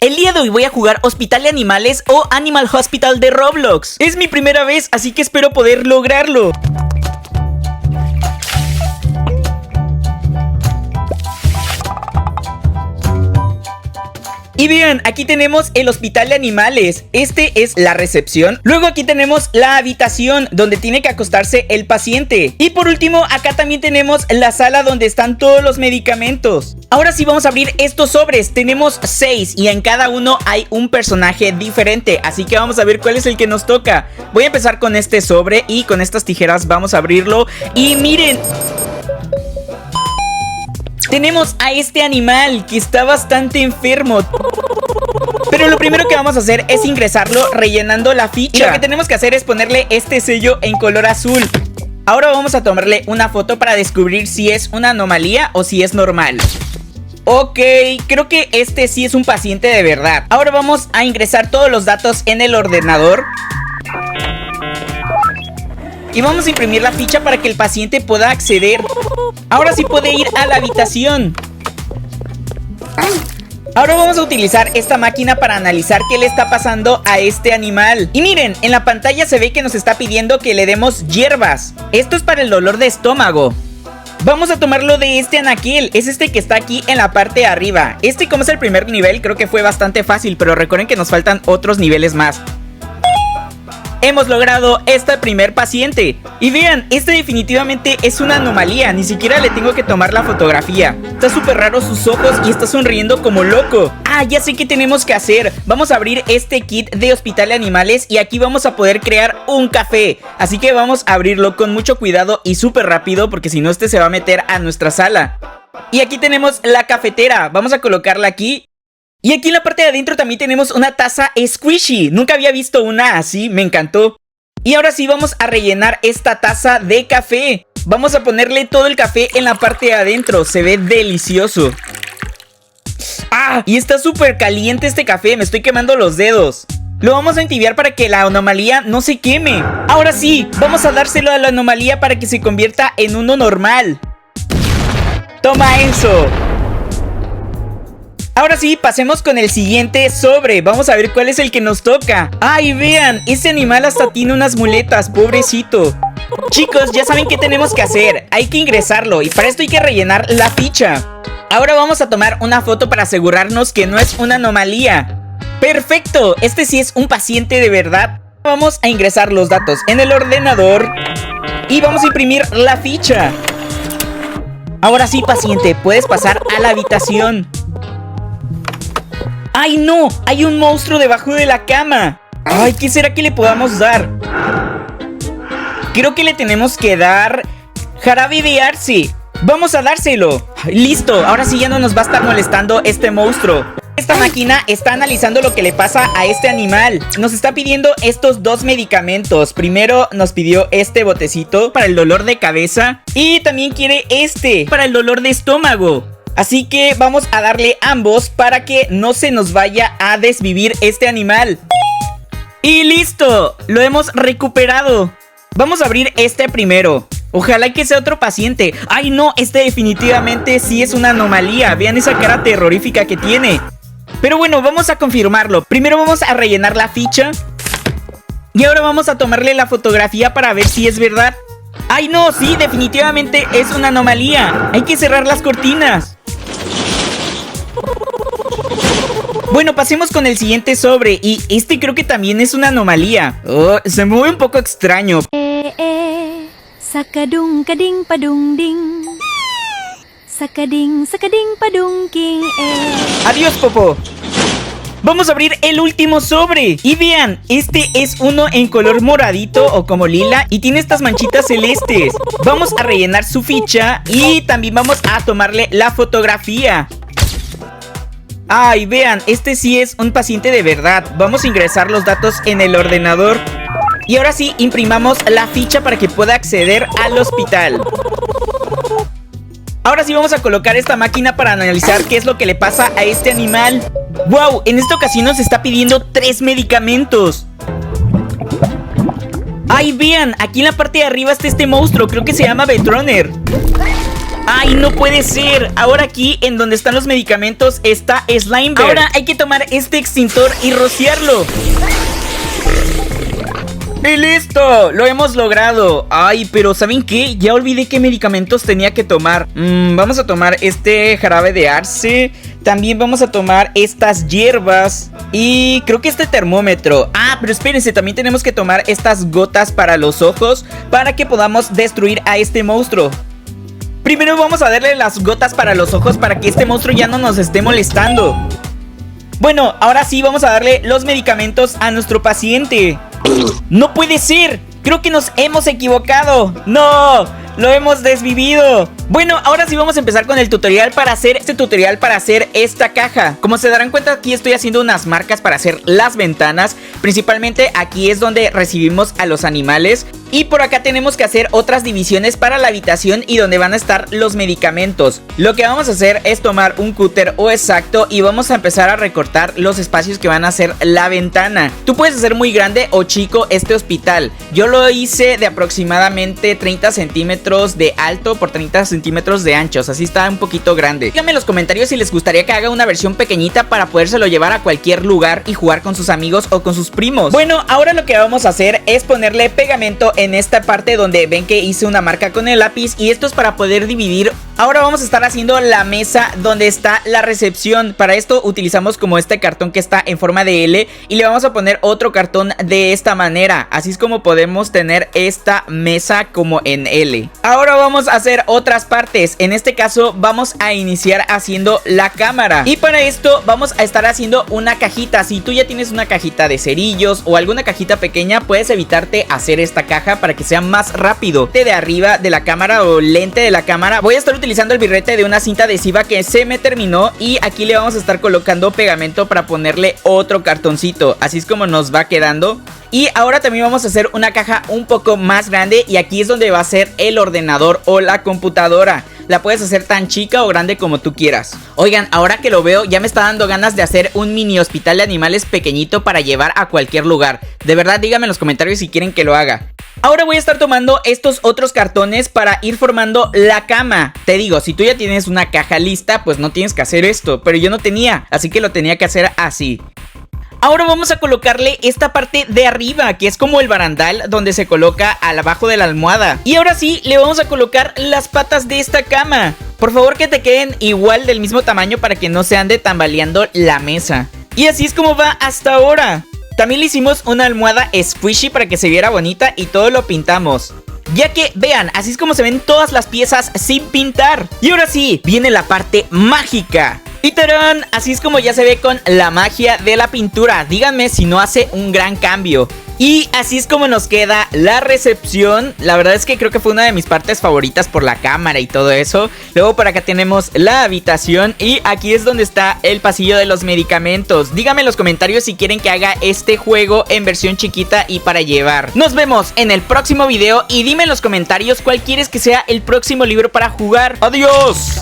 El día de hoy voy a jugar Hospital de Animales o Animal Hospital de Roblox. Es mi primera vez, así que espero poder lograrlo. Y bien, aquí tenemos el hospital de animales. Este es la recepción. Luego aquí tenemos la habitación donde tiene que acostarse el paciente. Y por último, acá también tenemos la sala donde están todos los medicamentos. Ahora sí vamos a abrir estos sobres. Tenemos 6 y en cada uno hay un personaje diferente. Así que vamos a ver cuál es el que nos toca. Voy a empezar con este sobre y con estas tijeras vamos a abrirlo. Y miren, tenemos a este animal que está bastante enfermo. Pero lo primero que vamos a hacer es ingresarlo rellenando la ficha. Y lo que tenemos que hacer es ponerle este sello en color azul. Ahora vamos a tomarle una foto para descubrir si es una anomalía o si es normal. Ok, creo que este sí es un paciente de verdad. Ahora vamos a ingresar todos los datos en el ordenador. Y vamos a imprimir la ficha para que el paciente pueda acceder. Ahora sí puede ir a la habitación. Ahora vamos a utilizar esta máquina para analizar qué le está pasando a este animal. Y miren, en la pantalla se ve que nos está pidiendo que le demos hierbas. Esto es para el dolor de estómago. Vamos a tomarlo de este anaquel. Es este que está aquí en la parte de arriba. Este, como es el primer nivel, creo que fue bastante fácil, pero recuerden que nos faltan otros niveles más. Hemos logrado este primer paciente. Y vean, este definitivamente es una anomalía. Ni siquiera le tengo que tomar la fotografía. Está súper raro sus ojos y está sonriendo como loco. Ah, ya sé qué tenemos que hacer. Vamos a abrir este kit de Hospital de Animales y aquí vamos a poder crear un café. Así que vamos a abrirlo con mucho cuidado y súper rápido, porque si no este se va a meter a nuestra sala. Y aquí tenemos la cafetera. Vamos a colocarla aquí. Y aquí en la parte de adentro también tenemos una taza squishy. Nunca había visto una así, me encantó. Y ahora sí vamos a rellenar esta taza de café. Vamos a ponerle todo el café en la parte de adentro. Se ve delicioso. ¡Ah! Y está súper caliente este café, me estoy quemando los dedos. Lo vamos a entibiar para que la anomalía no se queme. Ahora sí, vamos a dárselo a la anomalía para que se convierta en uno normal. ¡Toma eso! Ahora sí, pasemos con el siguiente sobre. Vamos a ver cuál es el que nos toca. ¡Ay, vean! Este animal hasta tiene unas muletas, pobrecito. Chicos, ya saben qué tenemos que hacer. Hay que ingresarlo y para esto hay que rellenar la ficha. Ahora vamos a tomar una foto para asegurarnos que no es una anomalía. ¡Perfecto! Este sí es un paciente de verdad. Vamos a ingresar los datos en el ordenador y vamos a imprimir la ficha. Ahora sí, paciente, puedes pasar a la habitación. ¡Ay, no! Hay un monstruo debajo de la cama. ¡Ay, qué será que le podamos dar! Creo que le tenemos que dar jarabe de arce. ¡Vamos a dárselo! ¡Listo! Ahora sí ya no nos va a estar molestando este monstruo. Esta máquina está analizando lo que le pasa a este animal. Nos está pidiendo estos dos medicamentos. Primero nos pidió este botecito para el dolor de cabeza. Y también quiere este para el dolor de estómago. Así que vamos a darle ambos para que no se nos vaya a desvivir este animal. ¡Y listo! Lo hemos recuperado. Vamos a abrir este primero. Ojalá que sea otro paciente. ¡Ay, no! Este definitivamente sí es una anomalía. Vean esa cara terrorífica que tiene. Pero bueno, vamos a confirmarlo. Primero vamos a rellenar la ficha. Y ahora vamos a tomarle la fotografía para ver si es verdad. ¡Ay, no! Sí, definitivamente es una anomalía. Hay que cerrar las cortinas. Bueno, pasemos con el siguiente sobre. Y este creo que también es una anomalía. Se mueve un poco extraño. Sakadung kading padung ding. Sakading sakading padung king. Adiós, Popo. Vamos a abrir el último sobre. Y vean, este es uno en color moradito o como lila y tiene estas manchitas celestes. Vamos a rellenar su ficha y también vamos a tomarle la fotografía. Ay, vean, este sí es un paciente de verdad. Vamos a ingresar los datos en el ordenador. Y ahora sí, imprimamos la ficha para que pueda acceder al hospital. Ahora sí vamos a colocar esta máquina para analizar qué es lo que le pasa a este animal. ¡Wow! En esta ocasión nos está pidiendo 3 medicamentos. ¡Ay, vean! Aquí en la parte de arriba está este monstruo. Creo que se llama Betroner. ¡Ay, no puede ser! Ahora aquí, en donde están los medicamentos, está Slimeberg. Ahora hay que tomar este extintor y rociarlo. ¡Y listo! ¡Lo hemos logrado! Ay, pero ¿saben qué? Ya olvidé qué medicamentos tenía que tomar. Vamos a tomar este jarabe de arce. También vamos a tomar estas hierbas. Y creo que este termómetro. Ah, pero espérense, también tenemos que tomar estas gotas para los ojos, para que podamos destruir a este monstruo. Primero vamos a darle las gotas para los ojos para que este monstruo ya no nos esté molestando. Bueno, ahora sí vamos a darle los medicamentos a nuestro paciente. ¡No puede ser! Creo que nos hemos equivocado. ¡No! ¡Lo hemos desvivido! Bueno, ahora sí vamos a empezar con el tutorial para hacer esta caja. Como se darán cuenta, aquí estoy haciendo unas marcas para hacer las ventanas. Principalmente aquí es donde recibimos a los animales. Y por acá tenemos que hacer otras divisiones para la habitación y donde van a estar los medicamentos. Lo que vamos a hacer es tomar un cúter o exacto y vamos a empezar a recortar los espacios que van a ser la ventana. Tú puedes hacer muy grande o chico este hospital. Yo lo hice de aproximadamente 30 centímetros de alto por 30 centímetros de anchos, así está un poquito grande. Díganme en los comentarios si les gustaría que haga una versión pequeñita para podérselo llevar a cualquier lugar y jugar con sus amigos o con sus primos. Bueno, ahora lo que vamos a hacer es ponerle pegamento en esta parte donde ven que hice una marca con el lápiz, y esto es para poder dividir. Ahora vamos a estar haciendo la mesa donde está la recepción. Para esto utilizamos como este cartón que está en forma de L y le vamos a poner otro cartón de esta manera. Así es como podemos tener esta mesa como en L. Ahora vamos a hacer otras partes. En este caso vamos a iniciar haciendo la cámara, y para esto vamos a estar haciendo una cajita. Si tú ya tienes una cajita de cerillos o alguna cajita pequeña, puedes evitarte hacer esta caja para que sea más rápido. De arriba de la cámara o lente de la cámara voy a estar utilizando el birrete de una cinta adhesiva que se me terminó, y aquí le vamos a estar colocando pegamento para ponerle otro cartoncito. Así es como nos va quedando. Y ahora también vamos a hacer una caja un poco más grande, y aquí es donde va a ser el ordenador o la computadora. La puedes hacer tan chica o grande como tú quieras. Oigan, ahora que lo veo, ya me está dando ganas de hacer un mini hospital de animales pequeñito para llevar a cualquier lugar. De verdad, díganme en los comentarios si quieren que lo haga. Ahora voy a estar tomando estos otros cartones para ir formando la cama. Te digo, si tú ya tienes una caja lista, pues no tienes que hacer esto, pero yo no tenía, así que lo tenía que hacer así. Ahora vamos a colocarle esta parte de arriba, que es como el barandal donde se coloca al abajo de la almohada. Y ahora sí, le vamos a colocar las patas de esta cama. Por favor que te queden igual del mismo tamaño para que no se ande tambaleando la mesa. Y así es como va hasta ahora. También le hicimos una almohada squishy para que se viera bonita y todo lo pintamos. Ya que, vean, así es como se ven todas las piezas sin pintar. Y ahora sí, viene la parte mágica. Y ¡tarán! Así es como ya se ve con la magia de la pintura. Díganme si no hace un gran cambio. Y así es como nos queda la recepción. La verdad es que creo que fue una de mis partes favoritas por la cámara y todo eso. Luego por acá tenemos la habitación y aquí es donde está el pasillo de los medicamentos. Díganme en los comentarios si quieren que haga este juego en versión chiquita y para llevar. Nos vemos en el próximo video y dime en los comentarios cuál quieres que sea el próximo libro para jugar. ¡Adiós!